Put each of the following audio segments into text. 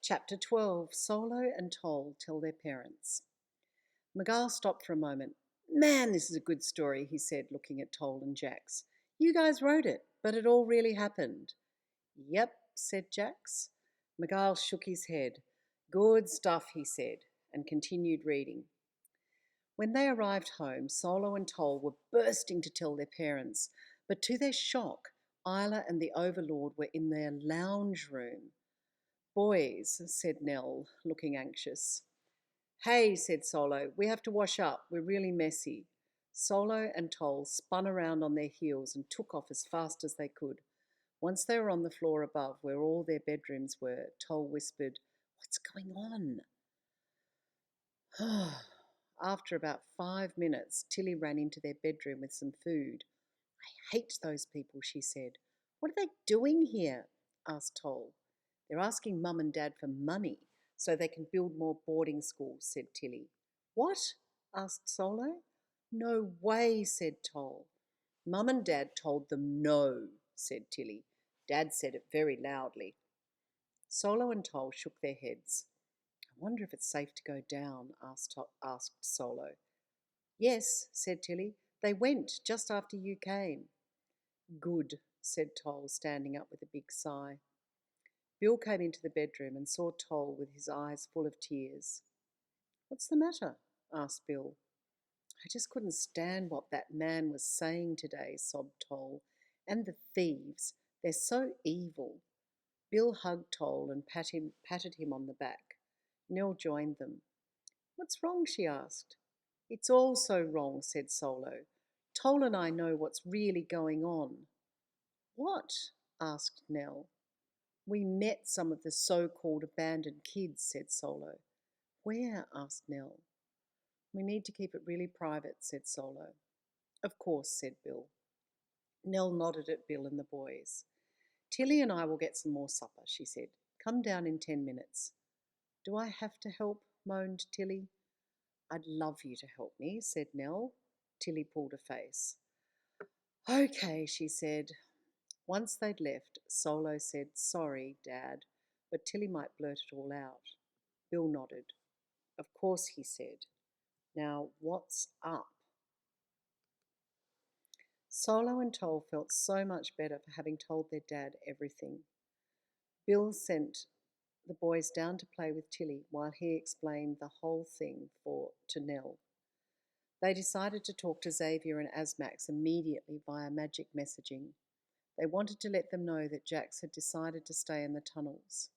Chapter 12. Solo and Tole tell their parents. Miguel stopped for a moment. Man, this is a good story, he said, looking at Tole and Jax. You guys wrote it, but it all really happened. Yep, said Jax. Miguel shook his head. Good stuff, he said, and continued reading. When they arrived home, Solo and Tole were bursting to tell their parents, but to their shock, Isla and the Overlord were in their lounge room. Boys, said Nell, looking anxious. Hey, said Solo, we have to wash up. We're really messy. Solo and Tole spun around on their heels and took off as fast as they could. Once they were on the floor above, where all their bedrooms were, Tole whispered, What's going on? After about 5 minutes, Tilly ran into their bedroom with some food. I hate those people, she said. What are they doing here? Asked Tole. They're asking Mum and Dad for money so they can build more boarding schools, said Tilly. What? Asked Solo. No way, said Tole. Mum and Dad told them no, said Tilly. Dad said it very loudly. Solo and Tole shook their heads. I wonder if it's safe to go down, asked Solo. Yes, said Tilly. They went just after you came. Good, said Tole, standing up with a big sigh. Bill came into the bedroom and saw Tole with his eyes full of tears. What's the matter? Asked Bill. I just couldn't stand what that man was saying today, sobbed Tole. And the thieves, they're so evil. Bill hugged Tole and patted him on the back. Nell joined them. What's wrong? She asked. It's all so wrong, said Solo. Tole and I know what's really going on. What? Asked Nell. We met some of the so-called abandoned kids, said Solo. Where? Asked Nell. We need to keep it really private, said Solo. Of course, said Bill. Nell nodded at Bill and the boys. Tilly and I will get some more supper, she said. Come down in 10 minutes. Do I have to help? Moaned Tilly. I'd love you to help me, said Nell. Tilly pulled a face. Okay, she said. Once they'd left, Solo said, Sorry, Dad, but Tilly might blurt it all out. Bill nodded. Of course, he said. Now, what's up? Solo and Tole felt so much better for having told their dad everything. Bill sent the boys down to play with Tilly while he explained the whole thing to Nell. They decided to talk to Xavier and Asmax immediately via magic messaging. They wanted to let them know that Jax had decided to stay in the tunnels.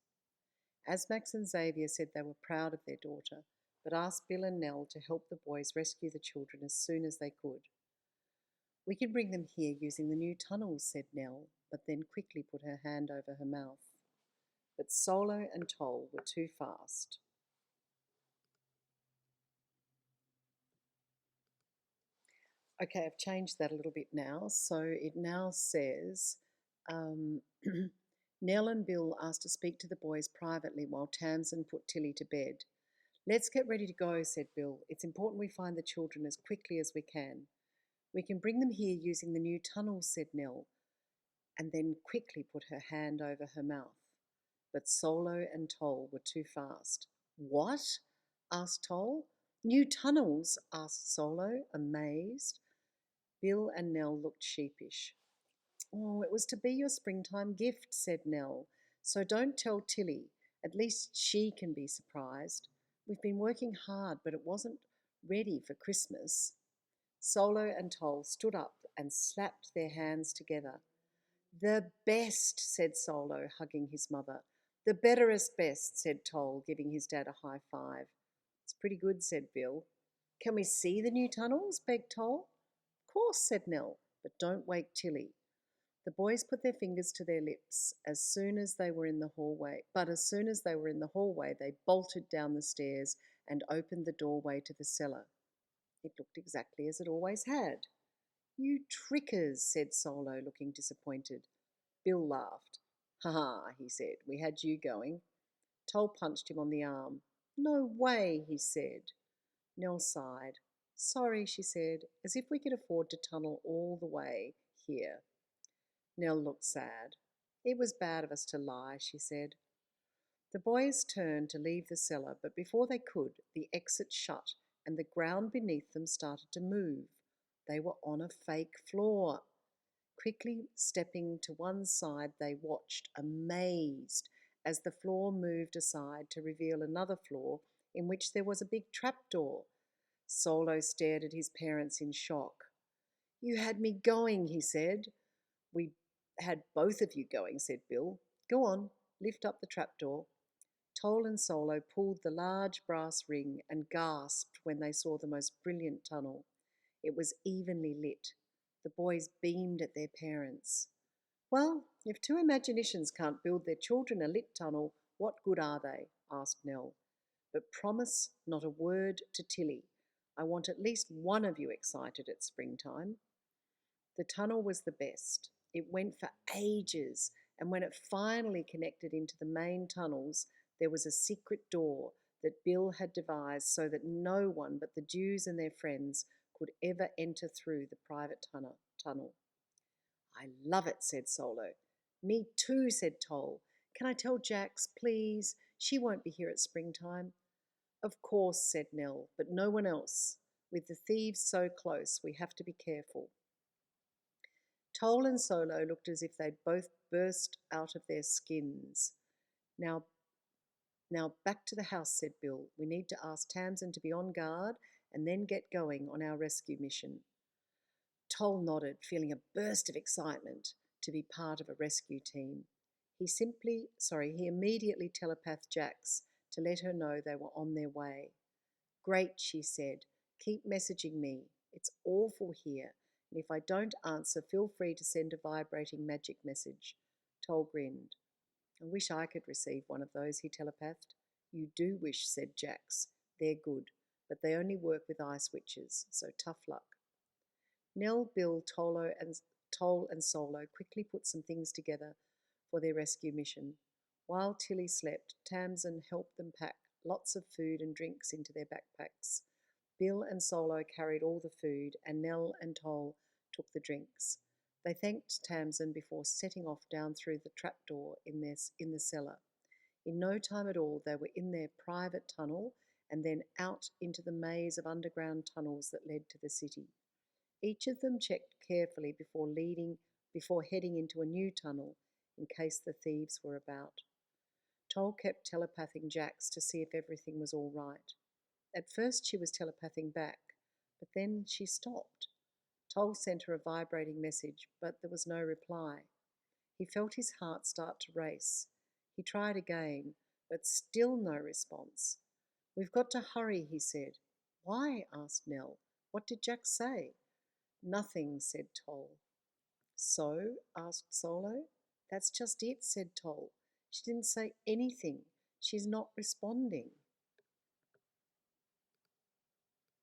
Asmax and Xavier said they were proud of their daughter, but asked Bill and Nell to help the boys rescue the children as soon as they could. We can bring them here using the new tunnels, said Nell, but then quickly put her hand over her mouth. But Solo and Tole were too fast. Okay, I've changed that a little bit now. So it now says, Nell and Bill asked to speak to the boys privately while Tamsin put Tilly to bed. Let's get ready to go, said Bill. It's important we find the children as quickly as we can. We can bring them here using the new tunnels, said Nell, and then quickly put her hand over her mouth. But Solo and Tole were too fast. What? Asked Tole. New tunnels? Asked Solo, amazed. Bill and Nell looked sheepish. Oh, it was to be your springtime gift, said Nell. So don't tell Tilly. At least she can be surprised. We've been working hard, but it wasn't ready for Christmas. Solo and Tole stood up and slapped their hands together. The best, said Solo, hugging his mother. The betterest best, said Tole, giving his dad a high five. It's pretty good, said Bill. Can we see the new tunnels? Begged Tole. Of course, said Nell, but don't wake Tilly. The boys put their fingers to their lips as soon as they were in the hallway, they bolted down the stairs and opened the doorway to the cellar. It looked exactly as it always had. You trickers, said Solo, looking disappointed. Bill laughed. Ha ha, he said, we had you going. Tole punched him on the arm. No way, he said. Nell sighed. Sorry, she said, as if we could afford to tunnel all the way here. Nell looked sad. It was bad of us to lie, she said. The boys turned to leave the cellar, but before they could, the exit shut and the ground beneath them started to move. They were on a fake floor. Quickly stepping to one side, they watched, amazed, as the floor moved aside to reveal another floor in which there was a big trapdoor. Solo stared at his parents in shock. "You had me going," he said. "We had both of you going," said Bill. "Go on, lift up the trapdoor." Tole and Solo pulled the large brass ring and gasped when they saw the most brilliant tunnel. It was evenly lit. The boys beamed at their parents. "Well, if two imaginations can't build their children a lit tunnel, what good are they?" asked Nell. "But promise not a word to Tilly. I want at least one of you excited at springtime." The tunnel was the best. It went for ages, and when it finally connected into the main tunnels, there was a secret door that Bill had devised so that no one but the Jews and their friends could ever enter through the private tunnel. "I love it," said Solo. "Me too," said Tole. "Can I tell Jax, please? She won't be here at springtime." "Of course," said Nell, "but no one else. With the thieves so close, we have to be careful." Tole and Solo looked as if they'd both burst out of their skins. Now, now back to the house," said Bill. "We need to ask Tamsin to be on guard and then get going on our rescue mission." Tole nodded, feeling a burst of excitement to be part of a rescue team. He immediately telepathed Jax to let her know they were on their way. "Great," she said. "Keep messaging me. It's awful here, and if I don't answer, feel free to send a vibrating magic message." Tole grinned. "I wish I could receive one of those," he telepathed. "You do wish," said Jax. "They're good, but they only work with eye switches, so tough luck." Nell, Bill, Tole and Solo quickly put some things together for their rescue mission. While Tilly slept, Tamsin helped them pack lots of food and drinks into their backpacks. Bill and Solo carried all the food, and Nell and Tole took the drinks. They thanked Tamsin before setting off down through the trapdoor in the cellar. In no time at all, they were in their private tunnel and then out into the maze of underground tunnels that led to the city. Each of them checked carefully before heading into a new tunnel in case the thieves were about. Tole kept telepathing Jax to see if everything was all right. At first she was telepathing back, but then she stopped. Tole sent her a vibrating message, but there was no reply. He felt his heart start to race. He tried again, but still no response. "We've got to hurry," he said. "Why?" asked Nell. "What did Jax say?" "Nothing," said Tole. "So?" asked Solo. "That's just it," said Tole. "She didn't say anything. She's not responding."